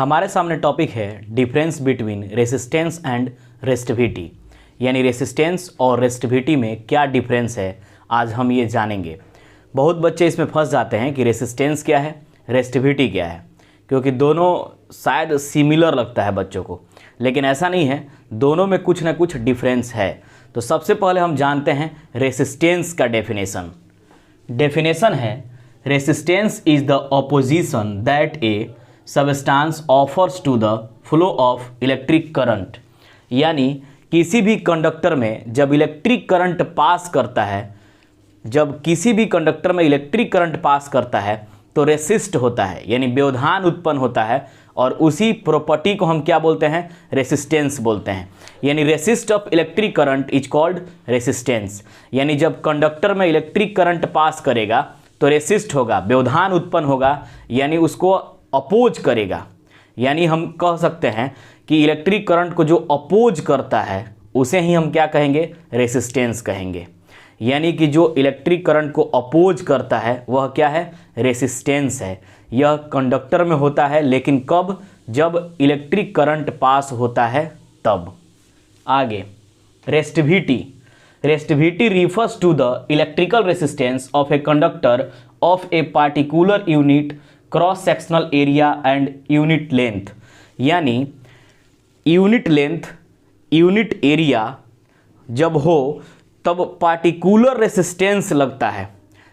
हमारे सामने टॉपिक है difference between resistance and resistivity, यानी रेसिस्टेंस और रेसिस्टिविटी में क्या डिफरेंस है, आज हम ये जानेंगे। बहुत बच्चे इसमें फंस जाते हैं कि रेसिस्टेंस क्या है, रेसिस्टिविटी क्या है, क्योंकि दोनों शायद सिमिलर लगता है बच्चों को, लेकिन ऐसा नहीं है, दोनों में कुछ ना कुछ डिफरेंस है। तो सबसे पहले हम जानते हैं रेसिस्टेंस का डेफिनेशन। डेफिनेशन है resistance is the opposition that a substance offers to the flow of electric current, यानी किसी भी कंडक्टर में जब इलेक्ट्रिक करंट पास करता है, जब किसी भी कंडक्टर में इलेक्ट्रिक करंट पास करता है तो रेसिस्ट होता है, यानी व्यवधान उत्पन्न होता है, और उसी प्रॉपर्टी को हम क्या बोलते हैं, रेसिस्टेंस बोलते हैं। यानी resist of electric current is called resistance. यानी जब कंडक्टर में इलेक्ट्रिक करंट पास करेगा तो रेसिस्ट होगा, व्यवधान उत्पन्न होगा, यानी उसको अपोज करेगा। यानी हम कह सकते हैं कि इलेक्ट्रिक करंट को जो अपोज करता है उसे ही हम क्या कहेंगे, रेसिस्टेंस कहेंगे। यानी कि जो इलेक्ट्रिक करंट को अपोज करता है वह क्या है, रेसिस्टेंस है। यह कंडक्टर में होता है, लेकिन कब, जब इलेक्ट्रिक करंट पास होता है तब। आगे resistivity. Resistivity refers to the electrical resistance of a conductor of a particular unit cross sectional area and unit length. यानी यूनिट लेंथ, यूनिट एरिया जब हो तब पार्टिकुलर रेसिस्टेंस लगता है।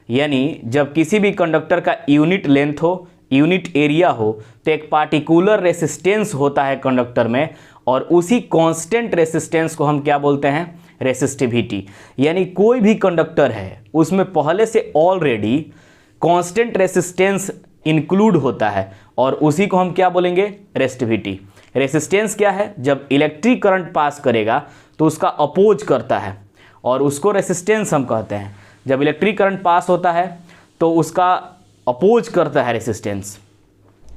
यानी जब किसी भी कंडक्टर का यूनिट लेंथ हो, यूनिट एरिया हो, तो एक पार्टिकुलर रेसिस्टेंस होता है कंडक्टर में, और उसी कांस्टेंट रेसिस्टेंस को हम क्या बोलते हैं, रेसिस्टिविटी। यानी कोई भी कंडक्टर है उसमें पहले से ऑलरेडी कांस्टेंट रेसिस्टेंस इंक्लूड होता है, और उसी को हम क्या बोलेंगे, रेसिस्टिविटी। रेसिस्टेंस क्या है, जब इलेक्ट्रिक करंट पास करेगा तो उसका अपोज करता है, और उसको रेसिस्टेंस हम कहते हैं। जब इलेक्ट्रिक करंट पास होता है तो उसका अपोज करता है रेसिस्टेंस,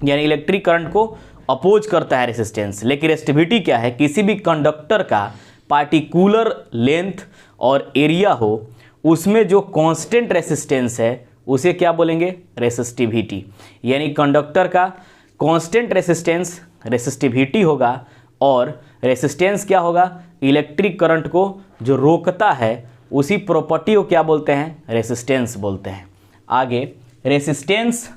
यानी इलेक्ट्रिक करंट को अपोज करता है रेसिस्टेंस। लेकिन रेसिस्टिविटी क्या है, किसी भी कंडक्टर का पार्टिकुलर लेंथ और एरिया हो, उसमें जो कांस्टेंट रेसिस्टेंस है उसे क्या बोलेंगे, रेसिस्टिविटी। यानी कंडक्टर का कांस्टेंट रेसिस्टेंस रेसिस्टिविटी होगा, और रेसिस्टेंस क्या होगा, इलेक्ट्रिक करंट को जो रोकता है उसी प्रॉपर्टी को क्या बोलते हैं, रेसिस्टेंस बोलते हैं। आगे resistance.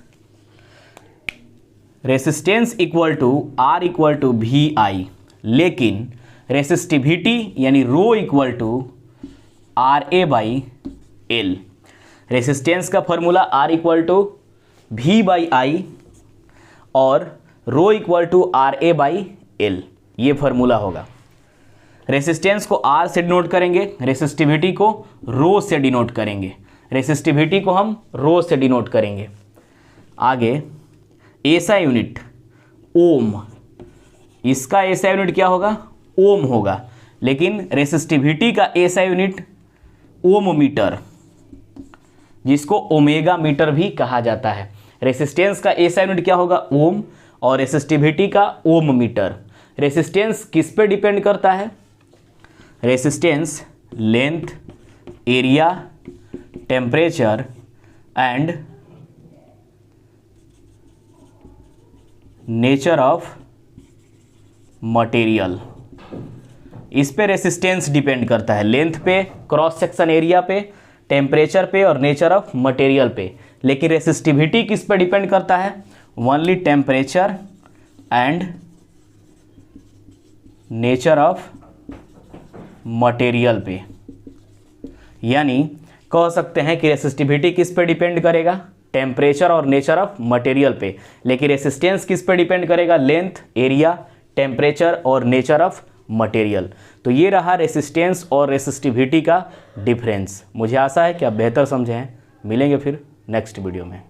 Resistance equal to R equal to V I, लेकिन रेसिस्टिविटी यानी rho equal to R A by L. Resistance का formula R equal to V by I और rho equal to R A by L, ये formula होगा। Resistance को R से denote करेंगे, resistivity को रो से डिनोट करेंगे। रेसिस्टिविटी को हम रो से डिनोट करेंगे। आगे एसआई यूनिट ओम, इसका एसआई यूनिट क्या होगा, ओम होगा, लेकिन रेसिस्टिविटी का एसआई यूनिट ओम मीटर, जिसको ओमेगा मीटर भी कहा जाता है। रेसिस्टेंस का एसआई यूनिट क्या होगा, ओम, और रेसिस्टिविटी का ओम मीटर। रेसिस्टेंस किस पे डिपेंड करता है, resistance length, area, temperature and nature of material, इस पे रेसिस्टेंस डिपेंड करता है। लेंथ पे, क्रॉस सेक्शन एरिया पे, टेम्परेचर पे और नेचर ऑफ मटेरियल पे। लेकिन रेसिस्टिविटी किस पे डिपेंड करता है, only temperature and nature of material पे। यानी कह सकते हैं कि रेसिस्टिविटी किस पे डिपेंड करेगा, टेम्परेचर और नेचर ऑफ मटेरियल पे, लेकिन रेसिस्टेंस किस पे डिपेंड करेगा, लेंथ, एरिया, टेम्परेचर और नेचर ऑफ मटेरियल। तो ये रहा रेसिस्टेंस और रेसिस्टिविटी का डिफरेंस। मुझे आशा है कि आप बेहतर समझे हैं। मिलेंगे फिर नेक्स्ट वीडियो में।